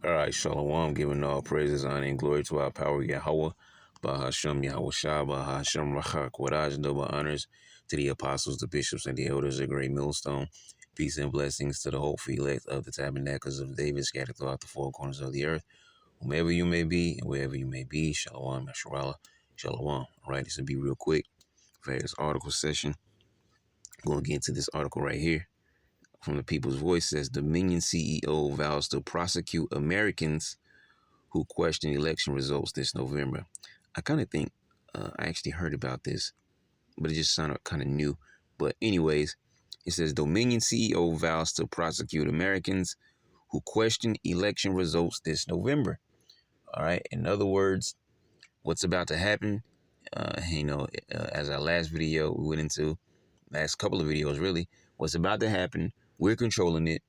All right, Shalom, giving all praises, honor, and glory to our power, Yahweh, Bahashem, Yahweh Shah, Bahashem, Rachak, Wadaj, double honors to the apostles, the bishops, and the elders of Great Millstone. Peace and blessings to the hopeful elect of the tabernacles of David scattered throughout the four corners of the earth. Whomever you may be and wherever you may be, Shalom, Yasharallah, Shalom. All right, this will be real quick for this article session. I'm going to get into this article right here from the People's Voice. Says Dominion CEO vows to prosecute Americans who question election results this November. I kind of think I actually heard about this, but it just sounded kind of new. But anyways, it says Dominion CEO vows to prosecute Americans who question election results this November. All right. In other words, what's about to happen, as our last video we went into, last couple of videos really, what's about to happen, we're controlling it,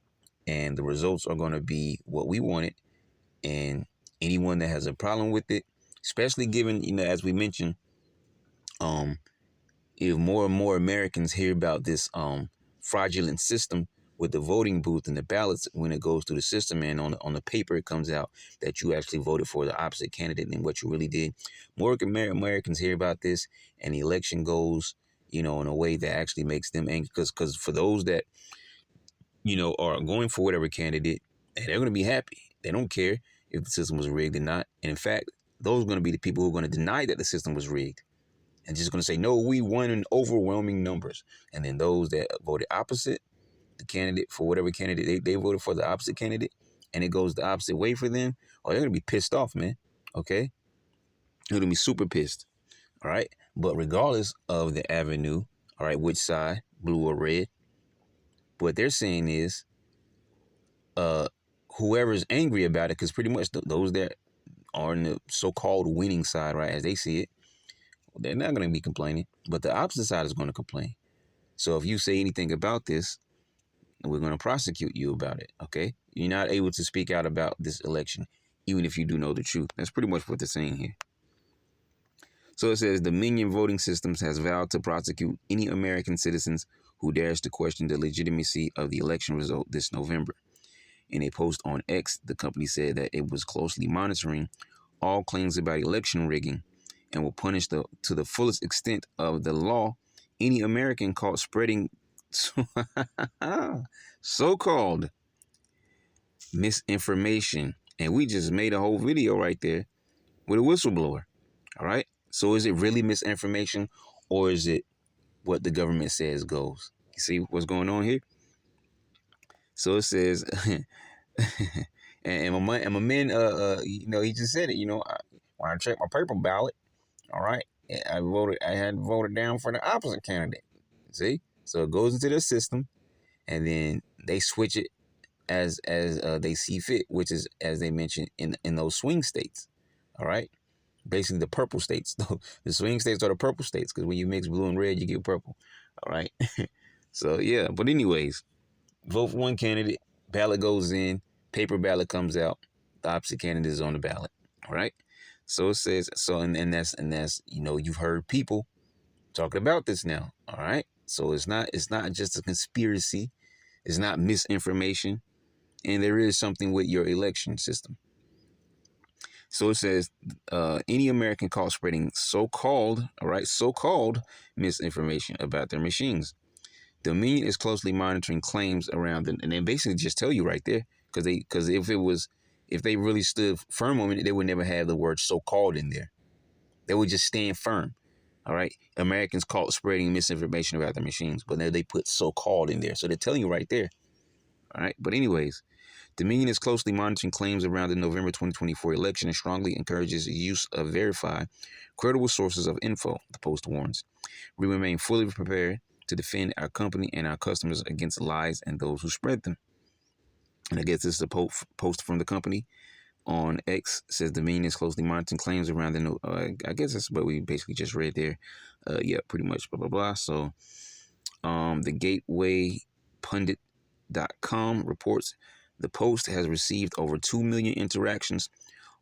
and the results are going to be what we wanted. And anyone that has a problem with it, especially given, as we mentioned, if more and more Americans hear about this fraudulent system with the voting booth and the ballots when it goes through the system, and on the paper it comes out that you actually voted for the opposite candidate than what you really did. More Americans hear about this, and the election goes, in a way that actually makes them angry. Because for those that, are going for whatever candidate, and they're going to be happy. They don't care if the system was rigged or not. And in fact, those are going to be the people who are going to deny that the system was rigged and just going to say, no, we won in overwhelming numbers. And then those that voted opposite the candidate, for whatever candidate they voted for, the opposite candidate, and it goes the opposite way for them, they're going to be pissed off, man. Okay? They're going to be super pissed. All right? But regardless of the avenue, all right, which side, blue or red, what they're saying is, whoever's angry about it, because pretty much those that are in the so-called winning side, right, as they see it, they're not going to be complaining, but the opposite side is going to complain. So if you say anything about this, we're going to prosecute you about it, okay? You're not able to speak out about this election, even if you do know the truth. That's pretty much what they're saying here. So it says Dominion Voting Systems has vowed to prosecute any American citizens who dares to question the legitimacy of the election result this November. In a post on X, the company said that it was closely monitoring all claims about election rigging and will punish to the fullest extent of the law any American caught spreading so-called misinformation. And we just made a whole video right there with a whistleblower. All right. So is it really misinformation, or is it what the government says goes? You see what's going on here? So it says, and my man, he just said it. When I checked my paper ballot, all right, I had voted down for the opposite candidate. See, so it goes into their system, and then they switch it as they see fit, which is, as they mentioned, in those swing states. All right, basically the purple states. The swing states are the purple states, because when you mix blue and red, you get purple. All right, so yeah. But anyways, vote for one candidate, ballot goes in, paper ballot comes out, the opposite candidate is on the ballot. All right. So it says, and that's you've heard people talking about this now. All right. So it's not just a conspiracy. It's not misinformation. And there is something with your election system. So it says, any American caught spreading so-called misinformation about their machines. Dominion is closely monitoring claims around them, and they basically just tell you right there, because if they really stood firm on it, they would never have the word so-called in there. They would just stand firm. All right. Americans caught spreading misinformation about their machines, but now they put so-called in there. So they're telling you right there. All right. But anyways, Dominion is closely monitoring claims around the November 2024 election and strongly encourages the use of verified, credible sources of info, the Post warns. We remain fully prepared to defend our company and our customers against lies and those who spread them. And I guess this is a post from the company on X. Says Dominion is closely monitoring claims around the I guess that's what we basically just read there. Yeah, pretty much, blah, blah, blah. So the GatewayPundit.com reports the post has received over 2 million interactions,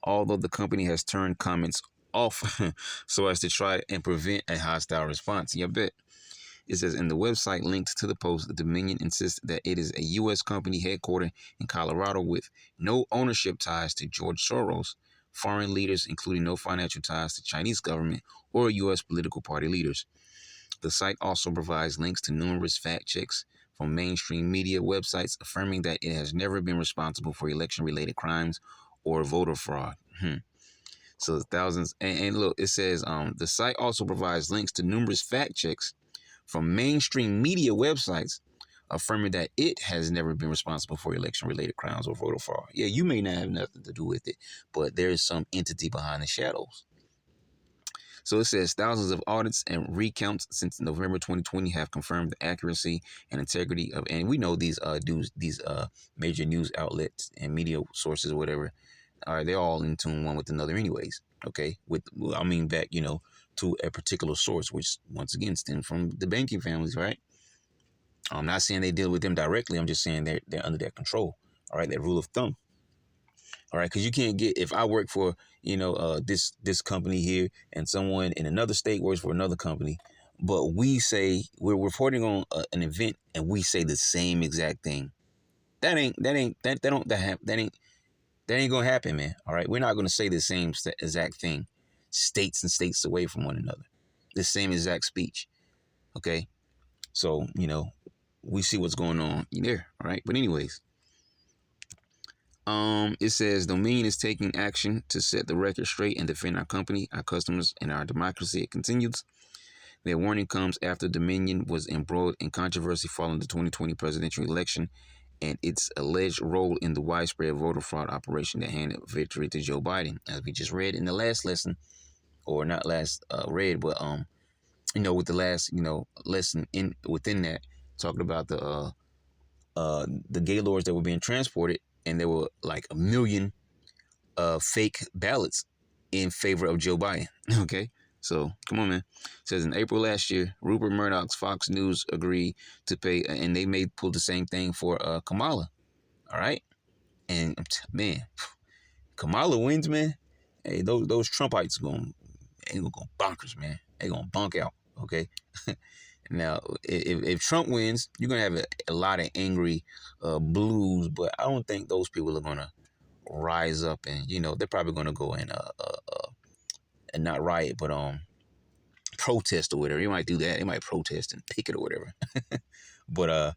although the company has turned comments off so as to try and prevent a hostile response. Yeah, I bet. It says in the website linked to the post, the Dominion insists that it is a U.S. company headquartered in Colorado with no ownership ties to George Soros, foreign leaders, including no financial ties to Chinese government or U.S. political party leaders. The site also provides links to numerous fact checks from mainstream media websites affirming that it has never been responsible for election-related crimes or voter fraud. So thousands, and look, it says the site also provides links to numerous fact checks from mainstream media websites affirming that it has never been responsible for election-related crimes or voter fraud. Yeah, you may not have nothing to do with it, but there is some entity behind the shadows. So it says thousands of audits and recounts since November 2020 have confirmed the accuracy and integrity of, and we know these major news outlets and media sources or whatever, they're all in tune one with another anyways. Okay, back to a particular source, which once again stems from the banking families, right? I'm not saying they deal with them directly. I'm just saying they're under their control. All right, that rule of thumb. All right, because you can't get, if I work for this company here and someone in another state works for another company, but we say we're reporting on an event and we say the same exact thing. That ain't gonna happen, man. All right, we're not gonna say the same exact thing, states and states away from one another, the same exact speech. Okay, so we see what's going on there. All right, but anyways. It says Dominion is taking action to set the record straight and defend our company, our customers, and our democracy. It continues. Their warning comes after Dominion was embroiled in controversy following the 2020 presidential election and its alleged role in the widespread voter fraud operation that handed victory to Joe Biden, as we just read in the last lesson, or not last read, but with the last lesson within that, talking about the gaylords that were being transported, and there were like 1 million fake ballots in favor of Joe Biden. Okay, so come on, man. It says in April last year, Rupert Murdoch's Fox News agreed to pay, and they may pull the same thing for Kamala. All right, and man, Kamala wins, man. Hey, those Trumpites ain't gonna go bonkers, man. They gonna bunk out. Okay. Now, if Trump wins, you're going to have a lot of angry blues, but I don't think those people are going to rise up and, they're probably going to go and not riot, but protest or whatever. They might do that. They might protest and picket or whatever. But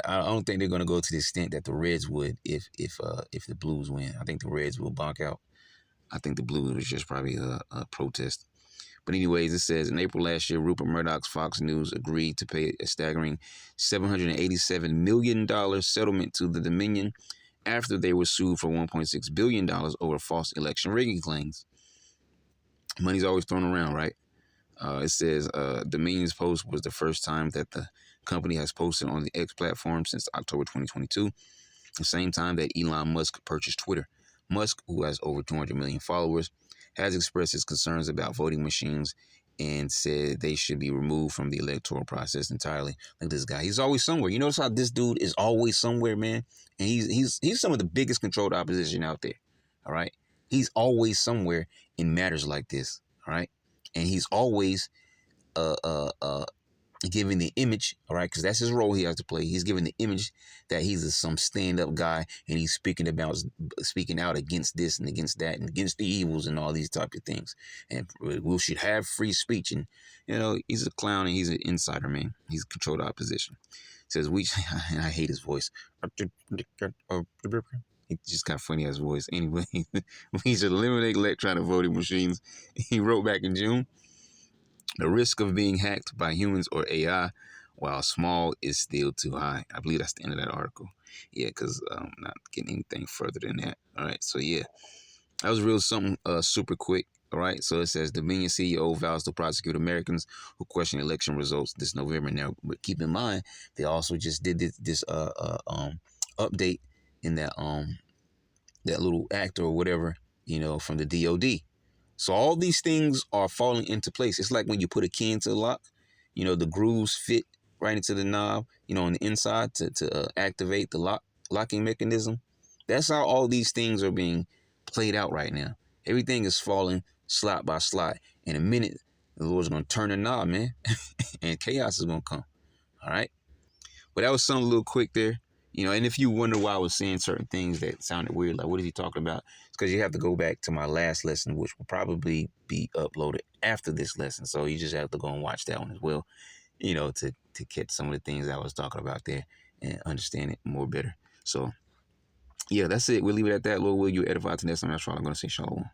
I don't think they're going to go to the extent that the Reds would if the Blues win. I think the Reds will bonk out. I think the Blues was just probably a protest. But anyways, it says in April last year, Rupert Murdoch's Fox News agreed to pay a staggering $787 million settlement to the Dominion after they were sued for $1.6 billion over false election rigging claims. Money's always thrown around, right? It says Dominion's post was the first time that the company has posted on the X platform since October 2022, the same time that Elon Musk purchased Twitter. Musk, who has over 200 million followers, has expressed his concerns about voting machines and said they should be removed from the electoral process entirely. Like this guy, he's always somewhere. You notice how this dude is always somewhere, man? And he's some of the biggest controlled opposition out there, all right? He's always somewhere in matters like this, all right? And he's always giving the image, all right, because that's his role he has to play. He's giving the image that he's some stand-up guy, and he's speaking out against this and against that and against the evils and all these type of things. And we should have free speech. And he's a clown and he's an insider, man. He's controlled opposition. Says and I hate his voice. He just got funny ass voice. Anyway, we should eliminate electronic voting machines. He wrote back in June. The risk of being hacked by humans or AI, while small, is still too high. I believe that's the end of that article. Yeah, because I'm not getting anything further than that. All right, so yeah, that was real something super quick. All right, so it says Dominion CEO vows to prosecute Americans who question election results this November. Now, but keep in mind, they also just did this update in that little act or whatever, from the DOD. So all these things are falling into place. It's like when you put a key into the lock, the grooves fit right into the knob, on the inside to activate the locking mechanism. That's how all these things are being played out right now. Everything is falling slot by slot. In a minute, The Lord's going to turn the knob, man, and chaos is going to come. All right. But that was something a little quick there. And if you wonder why I was saying certain things that sounded weird, like what is he talking about? It's because you have to go back to my last lesson, which will probably be uploaded after this lesson. So you just have to go and watch that one as well, to catch some of the things I was talking about there and understand it more better. So, yeah, that's it. We'll leave it at that. Lord, will you edify to next time? That's all I'm going to say. Shalom.